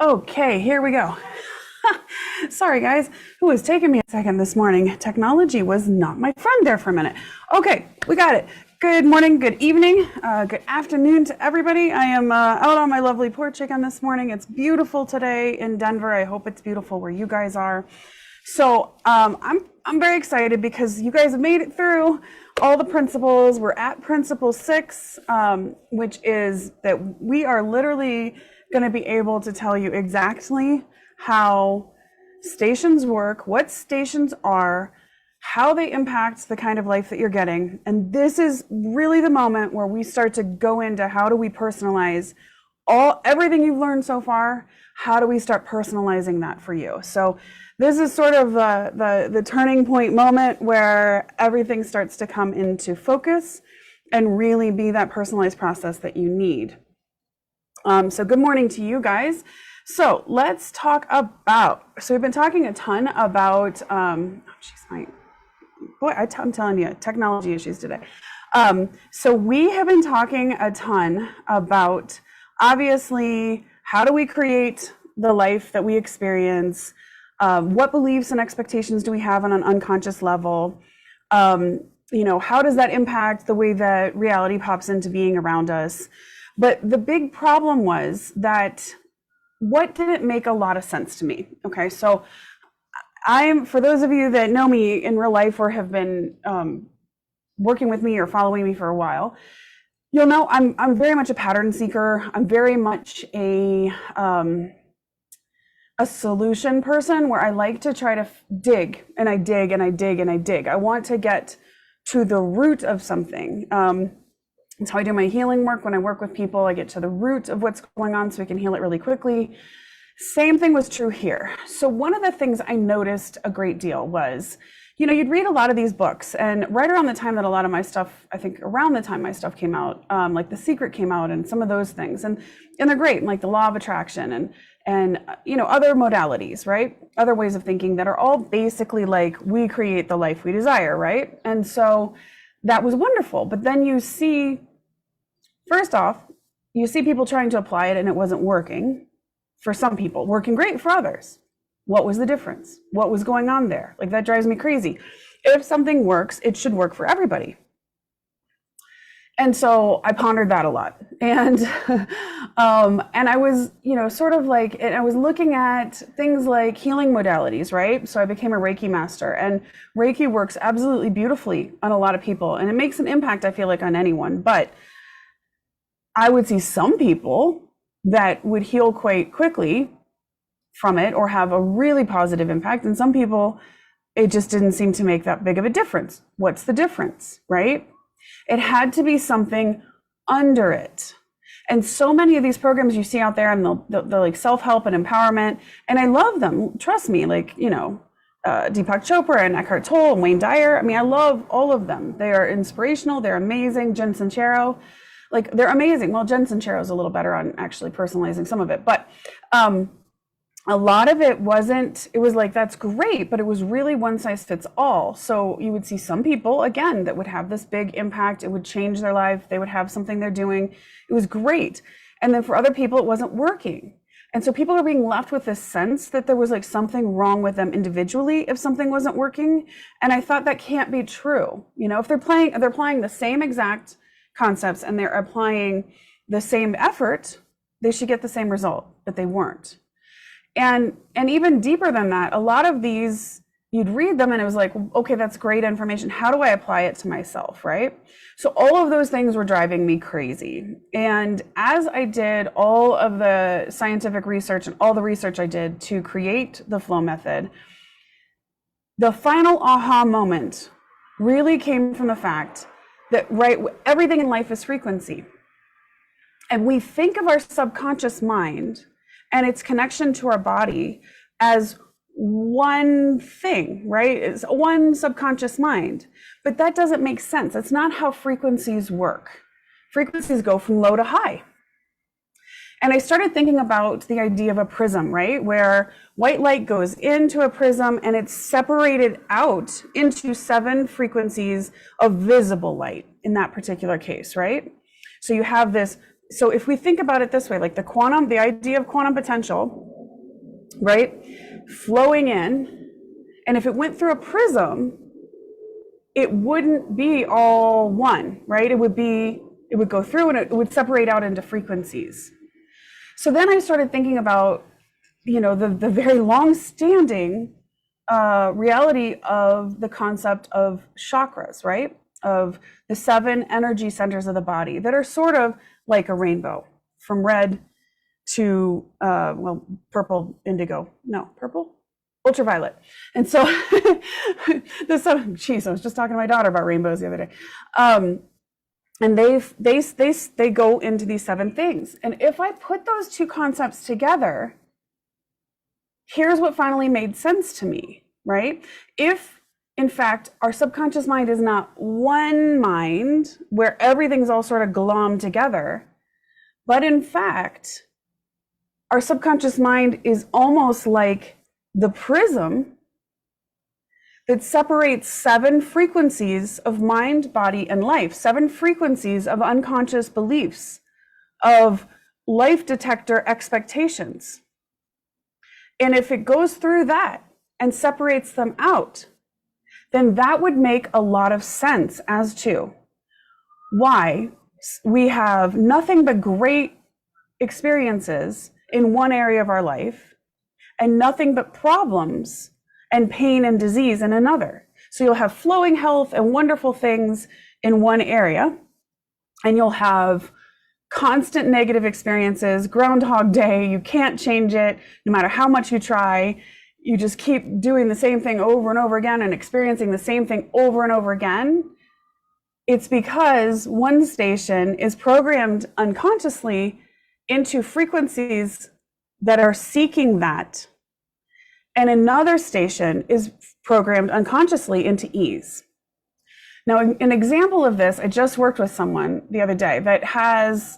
Okay, here we go. Sorry, guys. It was taking me a second this morning. Technology was not my friend there for a minute. Okay, we got it. Good morning, good evening, good afternoon to everybody. I am out on my lovely porch again this morning. It's beautiful today in Denver. I hope it's beautiful where you guys are. So I'm very excited because you guys have made it through all the principles. We're at principle 6, which is that we are literally going to be able to tell you exactly how stations work, what stations are, how they impact the kind of life that you're getting. And this is really the moment where we start to go into how do we personalize everything you've learned so far. How do we start personalizing that for you? So this is sort of the turning point moment where everything starts to come into focus and really be that personalized process that you need. So good morning to you guys. So let's talk about, so we've been talking a ton about, I'm telling you, technology issues today. So we have been talking a ton about, obviously, how do we create the life that we experience? What beliefs and expectations do we have on an unconscious level? How does that impact the way that reality pops into being around us? But the big problem was that what didn't make a lot of sense to me. Okay, so for those of you that know me in real life or have been working with me or following me for a while, you'll know I'm very much a pattern seeker. I'm very much a solution person where I like to try to dig and I dig and I dig and I dig. I want to get to the root of something. That's how I do my healing work. When I work with people, I get to the root of what's going on so we can heal it really quickly. Same thing was true here. So one of the things I noticed a great deal was, you'd read a lot of these books, and right around the time that a lot of my stuff, I think around the time my stuff came out, like The Secret came out and some of those things, and they're great, like the Law of Attraction and other modalities, right? Other ways of thinking that are all basically like we create the life we desire, right? And so that was wonderful. But then you see, first off, you see people trying to apply it and it wasn't working for some people, working great for others. What was the difference? What was going on there? Like, that drives me crazy. If something works, it should work for everybody. And so I pondered that a lot. And and I was, sort of like, I was looking at things like healing modalities, right? So I became a Reiki master, and Reiki works absolutely beautifully on a lot of people. And it makes an impact, I feel like, on anyone. But I would see some people that would heal quite quickly from it or have a really positive impact. And some people, it just didn't seem to make that big of a difference. What's the difference, right? It had to be something under it. And so many of these programs you see out there, and they're like self-help and empowerment, and I love them. Trust me, like, Deepak Chopra and Eckhart Tolle and Wayne Dyer. I mean, I love all of them. They are inspirational. They're amazing. Jen Sincero, like, they're amazing. Well, Jen Sincero is a little better on actually personalizing some of it, but a lot of it wasn't, it was like, that's great, but it was really one size fits all. So you would see some people, again, that would have this big impact. It would change their life. They would have something they're doing. It was great. And then for other people, it wasn't working. And so people are being left with this sense that there was like something wrong with them individually if something wasn't working. And I thought that can't be true. If they're applying the same exact concepts and they're applying the same effort, they should get the same result, but they weren't. And even deeper than that, a lot of these, you'd read them and it was like, okay, that's great information. How do I apply it to myself, right? So all of those things were driving me crazy. And as I did all of the scientific research and all the research I did to create the flow method, the final aha moment really came from the fact that, right, everything in life is frequency. And we think of our subconscious mind and its connection to our body as one thing, right? It's one subconscious mind, but that doesn't make sense. That's not how frequencies work. Frequencies go from low to high. And I started thinking about the idea of a prism, right? Where white light goes into a prism and it's separated out into 7 frequencies of visible light in that particular case, right? So you have this So if we think about it this way, like the idea of quantum potential, right? Flowing in, and if it went through a prism, it wouldn't be all one, right? It would go through and it would separate out into frequencies. So then I started thinking about, the very long-standing reality of the concept of chakras, right? Of the 7 energy centers of the body that are sort of like a rainbow, from red to purple, indigo, no, purple, ultraviolet. And so I was just talking to my daughter about rainbows the other day. And they go into these 7 things. And if I put those 2 concepts together, here's what finally made sense to me, right? If in fact our subconscious mind is not one mind where everything's all sort of glommed together, but in fact our subconscious mind is almost like the prism that separates 7 frequencies of mind, body, and life, 7 frequencies of unconscious beliefs, of life detector expectations. And if it goes through that and separates them out, then that would make a lot of sense as to why we have nothing but great experiences in one area of our life and nothing but problems and pain and disease in another. So you'll have flowing health and wonderful things in one area, and you'll have constant negative experiences, Groundhog Day, you can't change it, no matter how much you try. You just keep doing the same thing over and over again and experiencing the same thing over and over again. It's because one station is programmed unconsciously into frequencies that are seeking that, and another station is programmed unconsciously into ease. Now, an example of this, I just worked with someone the other day that has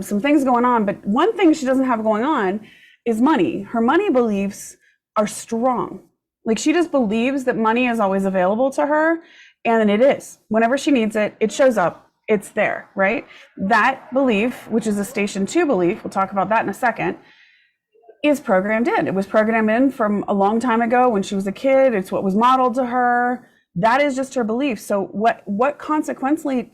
some things going on, but one thing she doesn't have going on is money. Her money beliefs are strong. Like, she just believes that money is always available to her, and it is. Whenever she needs it, it shows up, it's there, right? That belief, which is a station 2 belief, we'll talk about that in a second, is programmed in. It was programmed in from a long time ago when she was a kid. It's what was modeled to her. That is just her belief. So what consequently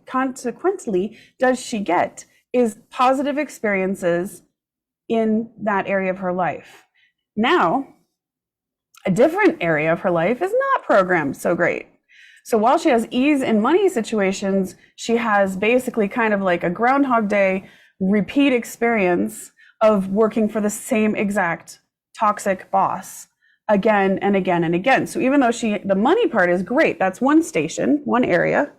does she get is positive experiences in that area of her life. Now, a different area of her life is not programmed so great. So while she has ease in money situations, she has basically kind of like a Groundhog Day repeat experience of working for the same exact toxic boss again and again and again. So even though the money part is great, that's one station, one area.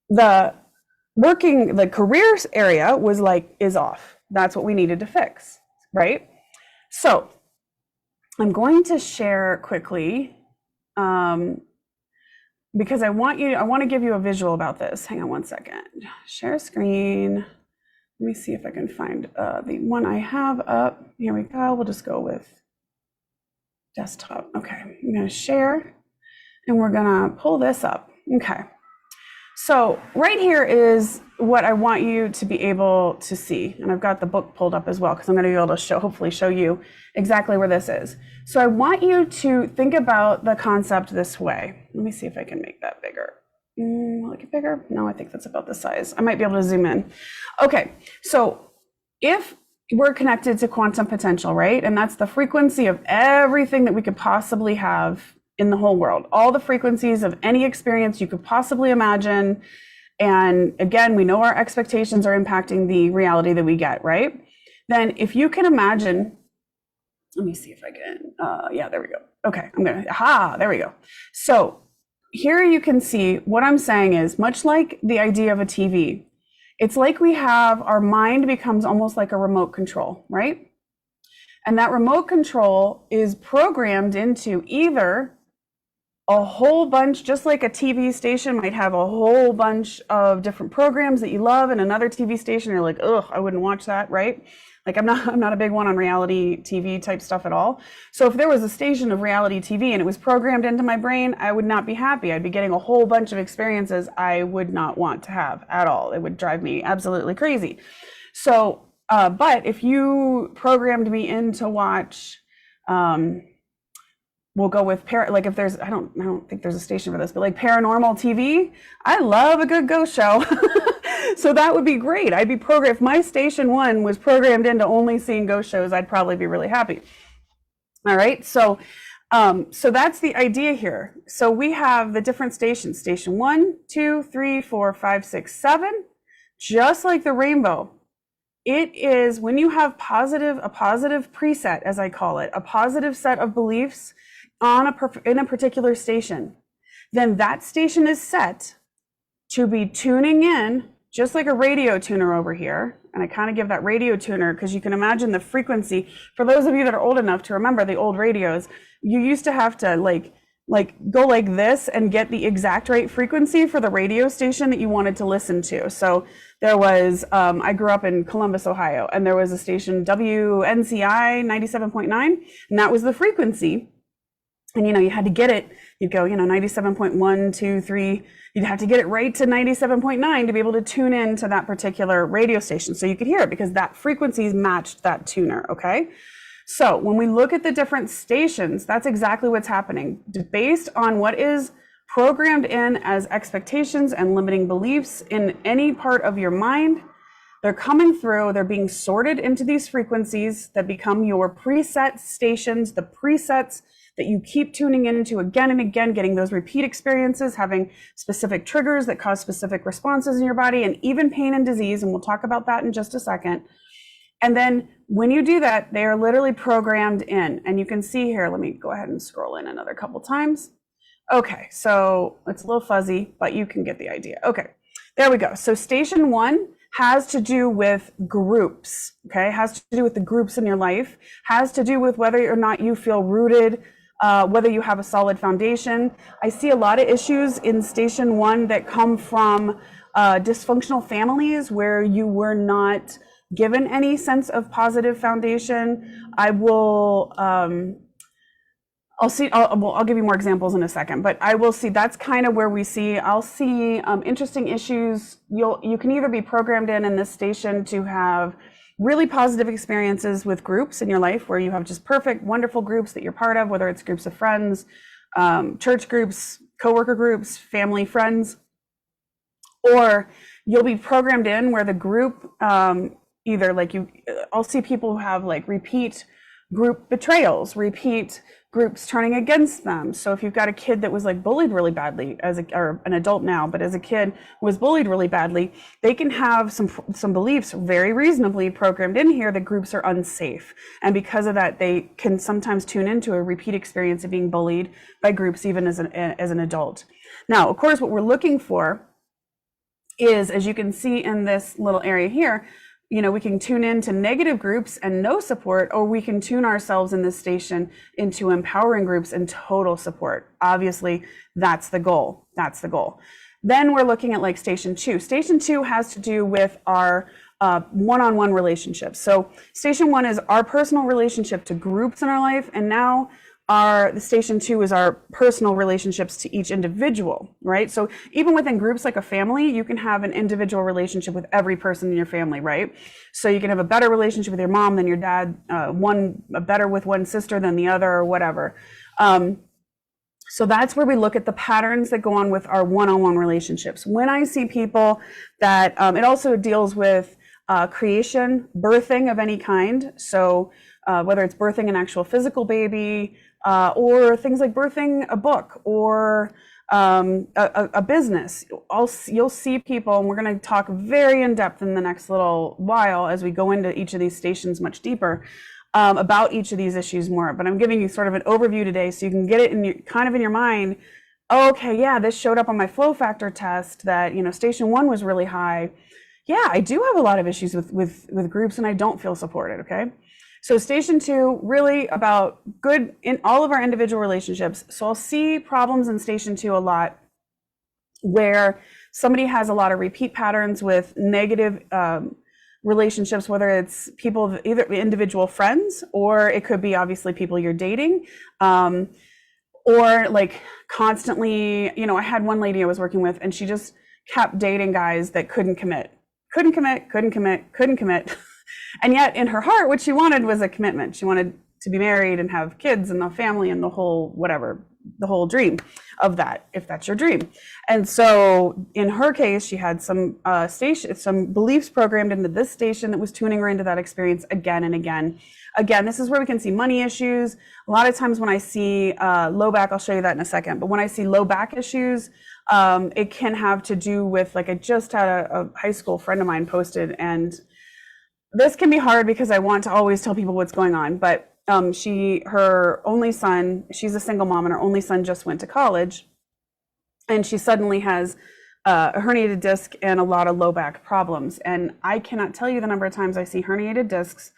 The career area is off. That's what we needed to fix, right? So I'm going to share quickly, because I want to give you a visual about this. Hang on one second. Share screen. Let me see if I can find the one I have up. Here we go. We'll just go with desktop. Okay, I'm going to share, and we're going to pull this up. Okay. So right here is what I want you to be able to see. And I've got the book pulled up as well, because I'm going to be able to hopefully show you exactly where this is. So I want you to think about the concept this way. Let me see if I can make that bigger. Will it get bigger? No, I think that's about the size. I might be able to zoom in. Okay, so if we're connected to quantum potential, right? And that's the frequency of everything that we could possibly have in the whole world, all the frequencies of any experience you could possibly imagine. And again, we know our expectations are impacting the reality that we get, right? Then if you can imagine, let me see if I can, yeah, there we go. Okay, there we go. So here you can see what I'm saying is, much like the idea of a TV, it's like our mind becomes almost like a remote control, right? And that remote control is programmed into either a whole bunch, just like a TV station might have a whole bunch of different programs that you love, and another TV station you're like, ugh, I wouldn't watch that, right? Like I'm not a big one on reality TV type stuff at all. So if there was a station of reality TV and it was programmed into my brain, I would not be happy. I'd be getting a whole bunch of experiences I would not want to have at all. It would drive me absolutely crazy. So, but if you programmed me in to watch, we'll go with like if there's, I don't think there's a station for this, but like paranormal TV, I love a good ghost show. So that would be great. I'd be programmed, if my station one was programmed into only seeing ghost shows, I'd probably be really happy. All right, so that's the idea here. So we have the different stations, station 1, 2, 3, 4, 5, 6, 7, just like the rainbow. It is when you have a positive preset, as I call it, a positive set of beliefs in a particular station, then that station is set to be tuning in, just like a radio tuner over here. And I kind of give that radio tuner because you can imagine the frequency. For those of you that are old enough to remember the old radios, you used to have to like go like this and get the exact right frequency for the radio station that you wanted to listen to. So there was, I grew up in Columbus, Ohio, and there was a station, WNCI 97.9, and that was the frequency. And, you had to get it, you'd go, 97.1, 2, 3, you'd have to get it right to 97.9 to be able to tune in to that particular radio station so you could hear it because that frequencies matched that tuner, okay? So when we look at the different stations, that's exactly what's happening. Based on what is programmed in as expectations and limiting beliefs in any part of your mind, they're coming through, they're being sorted into these frequencies that become your preset stations, the presets that you keep tuning into again and again, getting those repeat experiences, having specific triggers that cause specific responses in your body, and even pain and disease, and we'll talk about that in just a second. And then when you do that, they are literally programmed in. And you can see here, let me go ahead and scroll in another couple times. Okay, so it's a little fuzzy, but you can get the idea. Okay, there we go. So station 1 has to do with groups, okay? Has to do with the groups in your life, has to do with whether or not you feel rooted, whether you have a solid foundation. I see a lot of issues in station 1 that come from dysfunctional families where you were not given any sense of positive foundation. I'll give you more examples in a second, but I will see that's kind of where I'll see interesting issues. You can either be programmed in this station to have really positive experiences with groups in your life where you have just perfect, wonderful groups that you're part of, whether it's groups of friends, church groups, coworker groups, family, friends, or you'll be programmed in where the group, I'll see people who have like repeat group betrayals, repeat groups turning against them. So if you've got a kid that was like bullied really badly or an adult now, but as a kid was bullied really badly, they can have some beliefs very reasonably programmed in here that groups are unsafe. And because of that, they can sometimes tune into a repeat experience of being bullied by groups even as an adult. Now, of course, what we're looking for is, as you can see in this little area here, we can tune into negative groups and no support, or we can tune ourselves in this station into empowering groups and total support. Obviously, that's the goal. That's the goal. Then we're looking at like station 2. Station 2 has to do with our one-on-one relationships. So station 1 is our personal relationship to groups in our life, and now the station 2 is our personal relationships to each individual, right? So even within groups like a family, you can have an individual relationship with every person in your family, right? So you can have a better relationship with your mom than your dad, better with one sister than the other, or whatever. So that's where we look at the patterns that go on with our one-on-one relationships. When I see people that, it also deals with creation, birthing of any kind. So whether it's birthing an actual physical baby, or things like birthing a book or a business. You'll see people, and we're going to talk very in depth in the next little while as we go into each of these stations much deeper about each of these issues more. But I'm giving you sort of an overview today so you can get it in your mind. Oh, okay, yeah, this showed up on my flow factor test that station 1 was really high. Yeah, I do have a lot of issues with groups, and I don't feel supported. Okay. So station 2, really about good in all of our individual relationships. So I'll see problems in station 2 a lot where somebody has a lot of repeat patterns with negative relationships, whether it's people, either individual friends, or it could be obviously people you're dating, or like constantly, you know, I had one lady I was working with and she just kept dating guys that couldn't commit. And yet in her heart, what she wanted was a commitment. She wanted to be married and have kids and a family and the whole whatever, the whole dream of that, if that's your dream. And so in her case, she had some beliefs programmed into this station that was tuning her into that experience again and again. Again, this is where we can see money issues. A lot of times when I see low back, I'll show you that in a second, but when I see low back issues, it can have to do with, like I just had a high school friend of mine posted, and this can be hard because I want to always tell people what's going on, but her only son, she's a single mom, and her only son just went to college, and she suddenly has a herniated disc and a lot of low back problems. And I cannot tell you the number of times I see herniated discs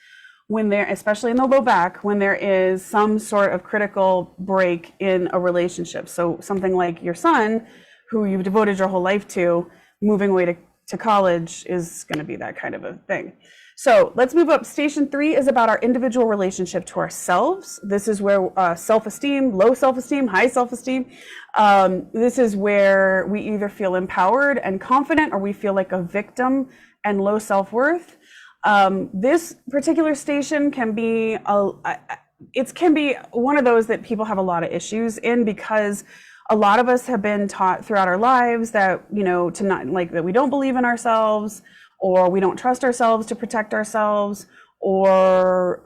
when they're, especially in the low back, when there is some sort of critical break in a relationship. So something like your son, who you've devoted your whole life to, moving away to college is going to be that kind of a thing. So let's move up. Station 3 is about our individual relationship to ourselves. This is where self-esteem, low self-esteem, high self-esteem. This is where we either feel empowered and confident, or we feel like a victim and low self-worth. This particular station can be one of those that people have a lot of issues in, because a lot of us have been taught throughout our lives that, you know, to not like that we don't believe in ourselves, or we don't trust ourselves to protect ourselves, or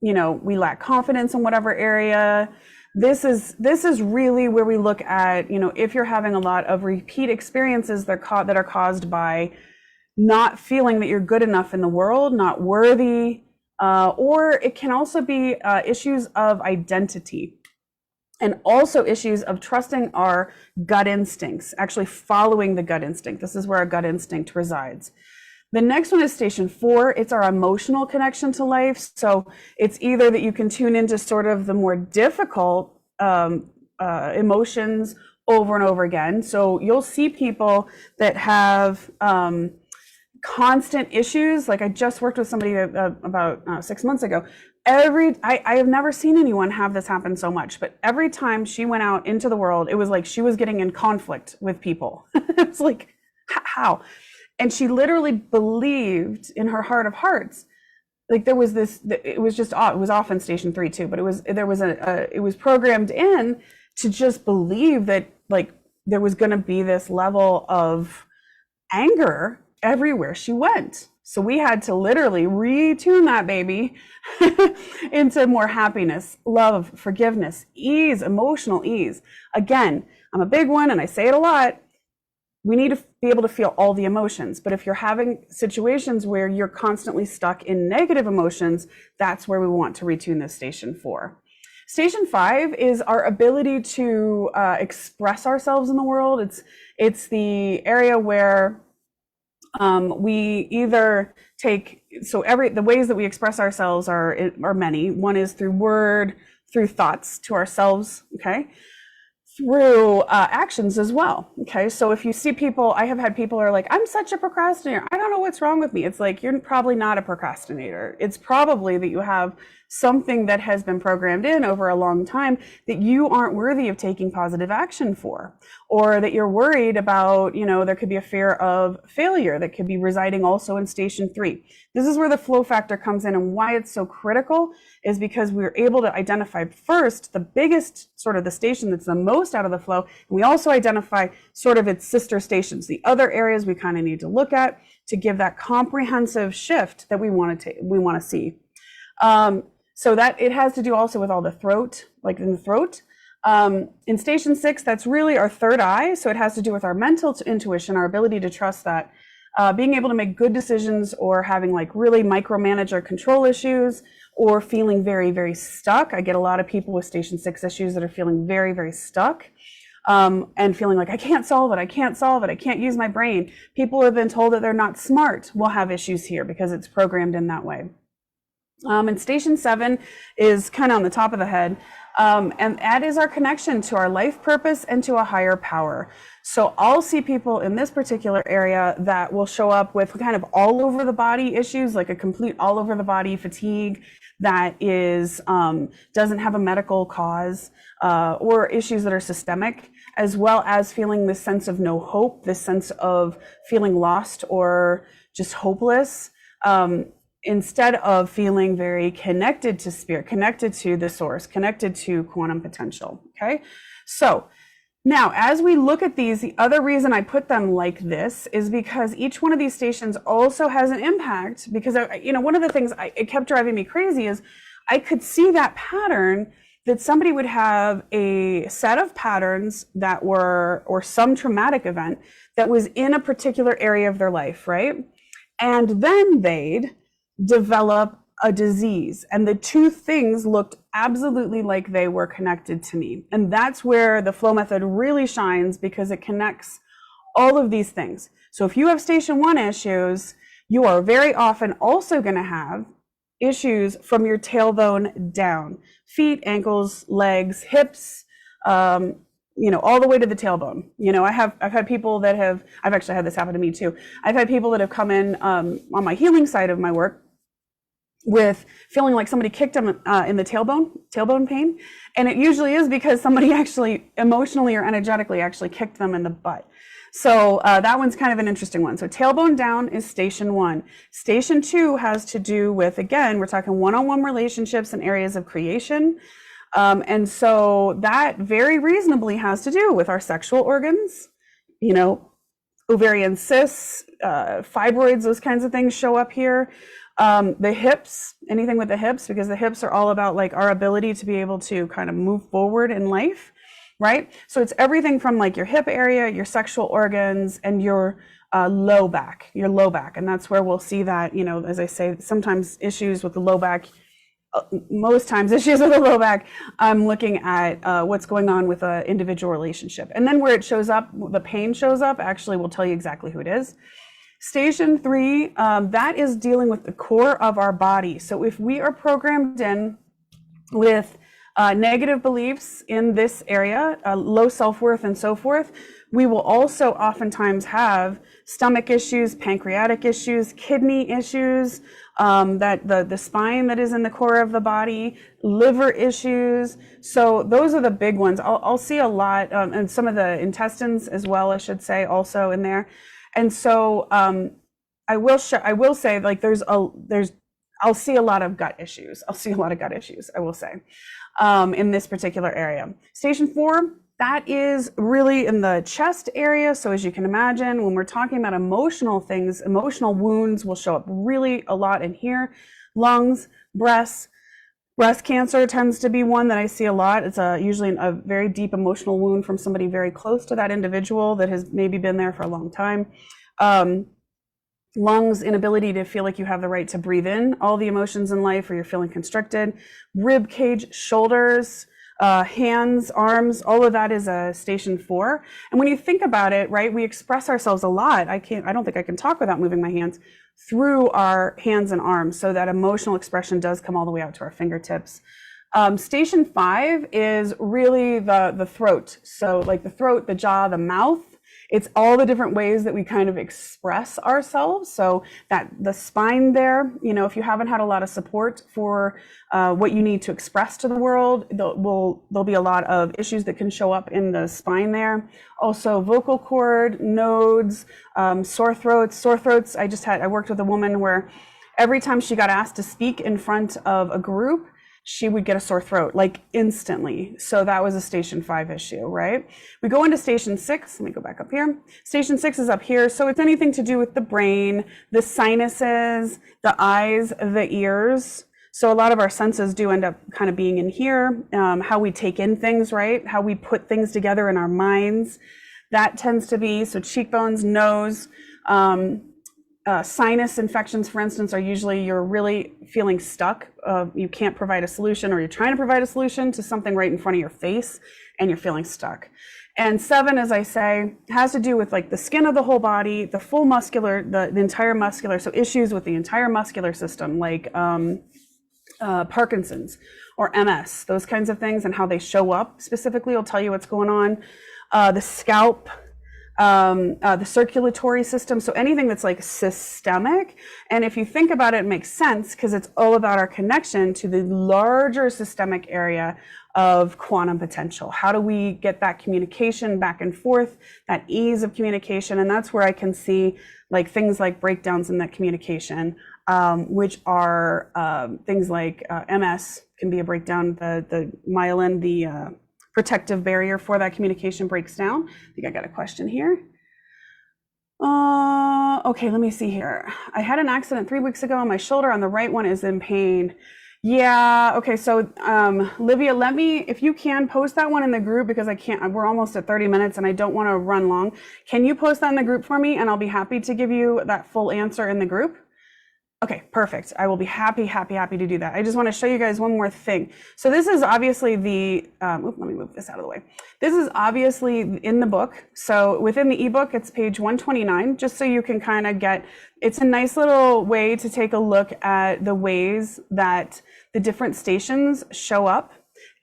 you know, we lack confidence in whatever area. This is really where we look at, you know, if you're having a lot of repeat experiences that are caused by not feeling that you're good enough in the world, not worthy, or it can also be issues of identity, and also issues of trusting our gut instincts, actually following the gut instinct. This is where our gut instinct resides. The next one is station 4. It's our emotional connection to life. So it's either that you can tune into sort of the more difficult emotions over and over again. So you'll see people that have constant issues. Like I just worked with somebody about 6 months ago. I have never seen anyone have this happen so much, but every time she went out into the world, it was like she was getting in conflict with people. It was like, how? And she literally believed in her heart of hearts, like there was this, it was off in station 3 too, but it was programmed in to just believe that like there was going to be this level of anger everywhere she went. So we had to literally retune that baby into more happiness, love, forgiveness, ease, emotional ease. Again, I'm a big one and I say it a lot. We need to be able to feel all the emotions. But if you're having situations where you're constantly stuck in negative emotions, that's where we want to retune this station 4. Station 5 is our ability to express ourselves in the world. It's the area where we either take, the ways that we express ourselves are many. One is through word, through thoughts to ourselves, okay? Through actions as well, okay? So if you see people, I have had people who are like, I'm such a procrastinator, I don't know what's wrong with me. It's like, you're probably not a procrastinator. It's probably that you have something that has been programmed in over a long time that you aren't worthy of taking positive action for, or that you're worried about, you know, there could be a fear of failure that could be residing also in station 3. This is where the flow factor comes in, and why it's so critical is because we're able to identify first the biggest sort of the station that's the most out of the flow, and we also identify sort of its sister stations, the other areas we kind of need to look at to give that comprehensive shift that we want to see. So that it has to do also with all the throat, like in the throat. In station 6, that's really our third eye. So it has to do with our mental intuition, our ability to trust that, being able to make good decisions, or having like really micromanage or control issues, or feeling very, very stuck. I get a lot of people with station 6 issues that are feeling very, very stuck, and feeling like I can't solve it, I can't use my brain. People who have been told that they're not smart will have issues here because it's programmed in that way. And station 7 is kind of on the top of the head. And that is our connection to our life purpose and to a higher power. So I'll see people in this particular area that will show up with kind of all over the body issues, like a complete all over the body fatigue that is doesn't have a medical cause, or issues that are systemic, as well as feeling this sense of no hope, this sense of feeling lost or just hopeless. Instead of feeling very connected to spirit, connected to the source, connected to quantum potential, okay? So now, as we look at these, the other reason I put them like this is because each one of these stations also has an impact, because, one of the things it kept driving me crazy is I could see that pattern that somebody would have a set of patterns that were, or some traumatic event that was in a particular area of their life, right? And then they'd develop a disease, and the two things looked absolutely like they were connected to me. And that's where the flow method really shines, because it connects all of these things. So if you have station 1 issues, you are very often also going to have issues from your tailbone down, feet, ankles, legs, hips, all the way to the tailbone. I've had people that I've actually had this happen to me too. I've had people that have come in on my healing side of my work with feeling like somebody kicked them in the tailbone pain. And it usually is because somebody actually emotionally or energetically actually kicked them in the butt. So that one's kind of an interesting one. So tailbone down is station 1. Station 2 has to do with, again, we're talking one-on-one relationships and areas of creation. And so that very reasonably has to do with our sexual organs, ovarian cysts, fibroids, those kinds of things show up here. The hips, anything with the hips, because the hips are all about like our ability to be able to kind of move forward in life, right? So it's everything from like your hip area, your sexual organs, and your low back. And that's where we'll see that, as I say, sometimes issues with the low back, most times issues with the low back, I'm looking at what's going on with an individual relationship. And then where it shows up, the pain shows up, actually will tell you exactly who it is. Station 3, that is dealing with the core of our body. So if we are programmed in with negative beliefs in this area, low self-worth and so forth, we will also oftentimes have stomach issues, pancreatic issues, kidney issues, that the spine that is in the core of the body, liver issues. So those are the big ones. I'll see a lot, and some of the intestines as well, I should say, also in there. And so I will say, like, I'll see a lot of gut issues. I will say, in this particular area. Station 4, that is really in the chest area. So as you can imagine, when we're talking about emotional things, emotional wounds will show up really a lot in here. Lungs, breasts. Breast cancer tends to be one that I see a lot. It's usually a very deep emotional wound from somebody very close to that individual that has maybe been there for a long time. Lungs, inability to feel like you have the right to breathe in all the emotions in life, or you're feeling constricted. Rib cage, shoulders, hands, arms, all of that is a station 4. And when you think about it, right, we express ourselves a lot. I don't think I can talk without moving my hands through our hands and arms. So that emotional expression does come all the way out to our fingertips. Station 5 is really the throat. So like the throat, the jaw, the mouth. It's all the different ways that we kind of express ourselves. So that the spine there, if you haven't had a lot of support for what you need to express to the world, there'll be a lot of issues that can show up in the spine there. Also vocal cord, nodes, sore throats. I worked with a woman where every time she got asked to speak in front of a group, she would get a sore throat, like instantly. So that was a station 5 issue, right? We go into station 6. Let me go back up here. Station 6 is up here. So it's anything to do with the brain, the sinuses, the eyes, the ears. So a lot of our senses do end up kind of being in here. How we take in things, right? How we put things together in our minds. That tends to be, so cheekbones, nose, sinus infections, for instance, are usually you're really feeling stuck. You can't provide a solution, or you're trying to provide a solution to something right in front of your face and you're feeling stuck. And 7, as I say, has to do with like the skin of the whole body, the full muscular, the entire muscular. So issues with the entire muscular system, like Parkinson's or MS, those kinds of things, and how they show up specifically will tell you what's going on. The scalp, the circulatory system, so anything that's like systemic. And if you think about it, it makes sense because it's all about our connection to the larger systemic area of quantum potential. How do we get that communication back and forth, that ease of communication? And that's where I can see like things like breakdowns in that communication, which are things like MS can be a breakdown. The myelin, the protective barrier for that communication breaks down. I think I got a question here. Okay, let me see here. I had an accident 3 weeks ago. My shoulder on the right one is in pain. Yeah, okay, so Livia, let me, if you can, post that one in the group because I can't, we're almost at 30 minutes and I don't want to run long. Can you post that in the group for me and I'll be happy to give you that full answer in the group? Okay, perfect. I will be happy to do that. I just want to show you guys one more thing. So this is obviously the, let me move this out of the way. This is obviously in the book. So within the ebook, it's page 129, just so you can kind of get, it's a nice little way to take a look at the ways that the different stations show up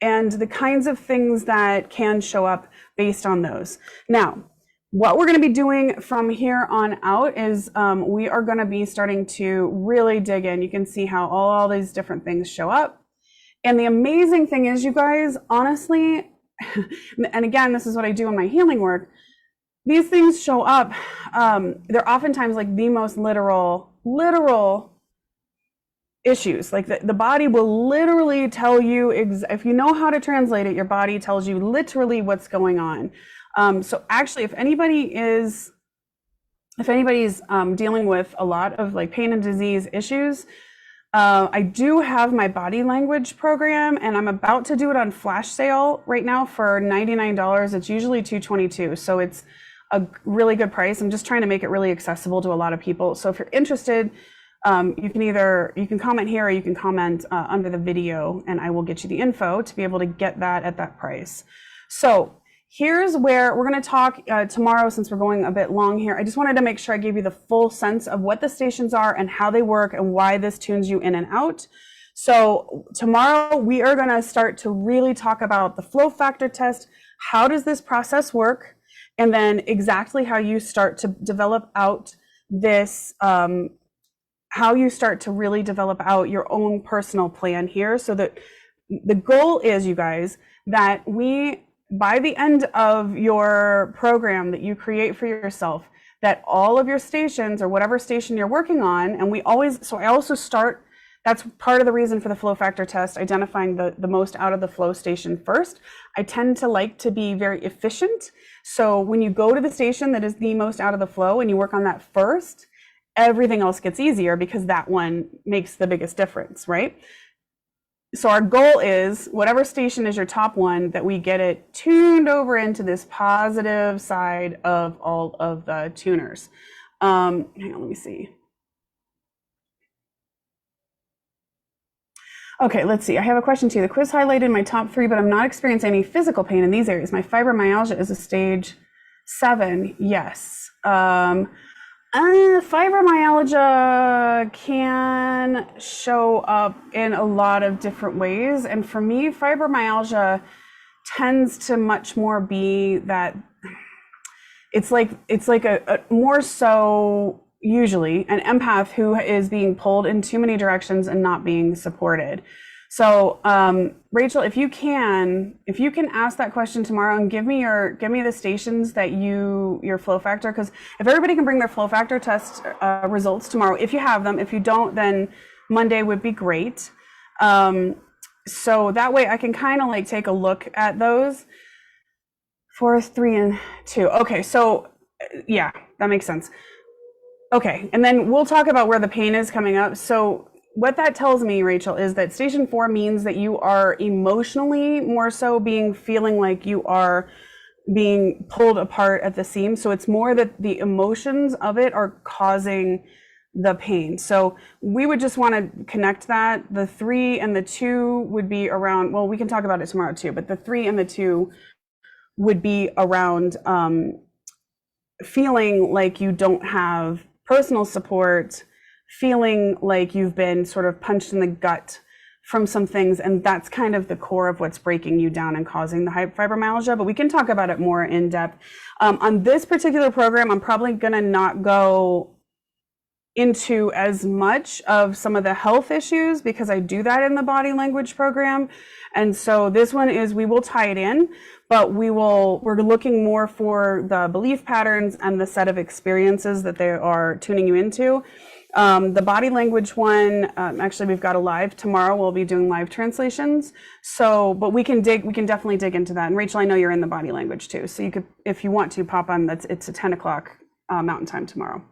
and the kinds of things that can show up based on those. Now, what we're going to be doing from here on out is we are going to be starting to really dig in. You can see how all these different things show up. And the amazing thing is, you guys, honestly, and again, this is what I do in my healing work, these things show up. They're oftentimes like the most literal issues. Like the body will literally tell you, if you know how to translate it, your body tells you literally what's going on. So actually, if anybody's dealing with a lot of like pain and disease issues, I do have my body language program, and I'm about to do it on flash sale right now for $99. It's usually $222, so it's a really good price. I'm just trying to make it really accessible to a lot of people. So if you're interested, you can comment here or you can comment under the video, and I will get you the info to be able to get that at that price. So here's where we're going to talk tomorrow, since we're going a bit long here. I just wanted to make sure I gave you the full sense of what the stations are and how they work and why this tunes you in and out. So tomorrow we are going to start to really talk about the flow factor test. How does this process work? And then exactly how you start to develop out this, how you start to really develop out your own personal plan here. So that the goal is, you guys, that by the end of your program that you create for yourself, that all of your stations or whatever station you're working on, and I also start, that's part of the reason for the flow factor test, identifying the most out of the flow station first. I tend to like to be very efficient. So when you go to the station that is the most out of the flow and you work on that first, everything else gets easier because that one makes the biggest difference, right? So our goal is, whatever station is your top one, that we get it tuned over into this positive side of all of the tuners. Hang on, let me see. Okay, let's see. I have a question too. The quiz highlighted my top 3, but I'm not experiencing any physical pain in these areas. My fibromyalgia is a stage 7. Yes. Fibromyalgia can show up in a lot of different ways. And for me, fibromyalgia tends to much more be that it's like a more so usually an empath who is being pulled in too many directions and not being supported. So Rachel, if you can ask that question tomorrow and give me the stations that your flow factor, because if everybody can bring their flow factor test results tomorrow, if you have them, if you don't, then Monday would be great. So that way I can kind of like take a look at those. 4, 3, and 2. Okay, so yeah, that makes sense. Okay, and then we'll talk about where the pain is coming up. So what that tells me, Rachel, is that station 4 means that you are emotionally more so feeling like you are being pulled apart at the seams. So it's more that the emotions of it are causing the pain. So we would just want to connect that. The 3 and the 2 would be around, well, we can talk about it tomorrow too, but the 3 and the 2 would be around feeling like you don't have personal support, feeling like you've been sort of punched in the gut from some things, and that's kind of the core of what's breaking you down and causing the fibromyalgia, but we can talk about it more in depth. On this particular program, I'm probably gonna not go into as much of some of the health issues because I do that in the body language program. And so this one is, we will tie it in, but we're looking more for the belief patterns and the set of experiences that they are tuning you into. The body language one, actually we've got a live tomorrow. We'll be doing live translations. So, but we can definitely dig into that. And Rachel, I know you're in the body language too. So you could, if you want to, pop on, it's at 10 o'clock Mountain Time tomorrow.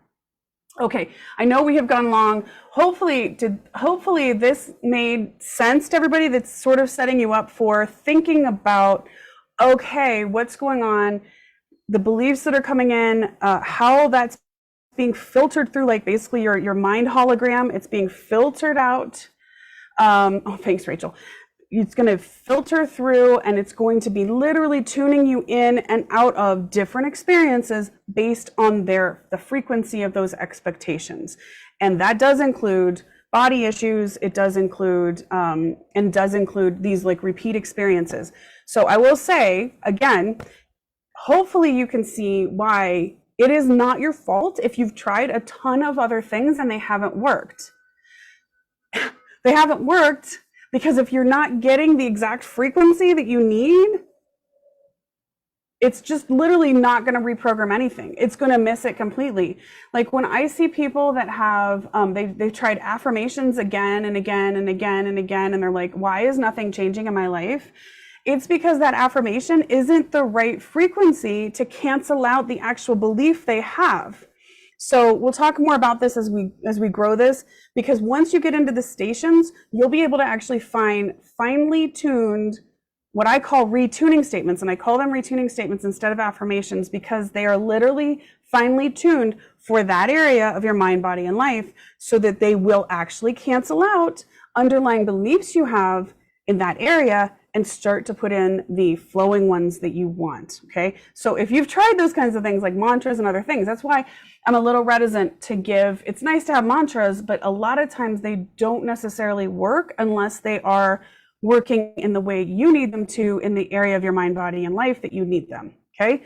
Okay, I know we have gone long. Hopefully this made sense to everybody. That's sort of setting you up for thinking about, okay, what's going on, the beliefs that are coming in, how that's being filtered through, like basically your mind hologram. It's being filtered out. Oh, thanks, Rachel. It's going to filter through, and it's going to be literally tuning you in and out of different experiences based on the frequency of those expectations. And that does include body issues. It does include, and does include these like repeat experiences. So I will say, again, hopefully you can see why it is not your fault if you've tried a ton of other things and they haven't worked. They haven't worked because if you're not getting the exact frequency that you need, it's just literally not going to reprogram anything. It's going to miss it completely. Like when I see people that have, they've tried affirmations again and again and again and again, and they're like, why is nothing changing in my life? It's because that affirmation isn't the right frequency to cancel out the actual belief they have. So we'll talk more about this as we grow this, because once you get into the stations, you'll be able to actually find finely tuned, what I call retuning statements. And I call them retuning statements instead of affirmations because they are literally finely tuned for that area of your mind, body, and life, so that they will actually cancel out underlying beliefs you have in that area and start to put in the flowing ones that you want, okay? So if you've tried those kinds of things like mantras and other things, that's why I'm a little reticent to give. It's nice to have mantras, but a lot of times they don't necessarily work unless they are working in the way you need them to in the area of your mind, body, and life that you need them, okay?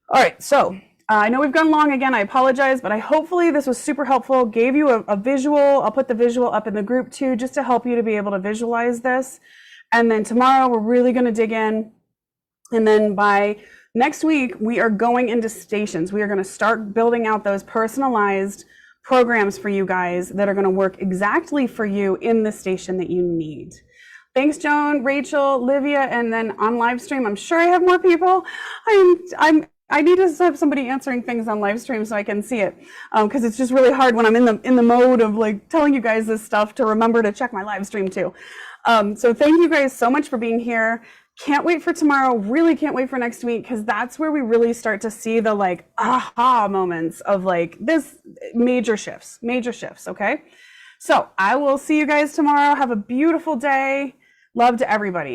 All right, so I know we've gone long again. I apologize, but hopefully this was super helpful, gave you a visual. I'll put the visual up in the group too, just to help you to be able to visualize this. And then tomorrow we're really going to dig in. And then by next week, we are going into stations. We are going to start building out those personalized programs for you guys that are going to work exactly for you in the station that you need. Thanks, Joan, Rachel, Livia, and then on live stream, I'm sure I have more people. I need to have somebody answering things on live stream so I can see it, because it's just really hard when I'm in the mode of like telling you guys this stuff to remember to check my live stream too. So thank you guys so much for being here. Can't wait for tomorrow. Really can't wait for next week, because that's where we really start to see the like aha moments of like this major shifts, okay? So I will see you guys tomorrow. Have a beautiful day. Love to everybody.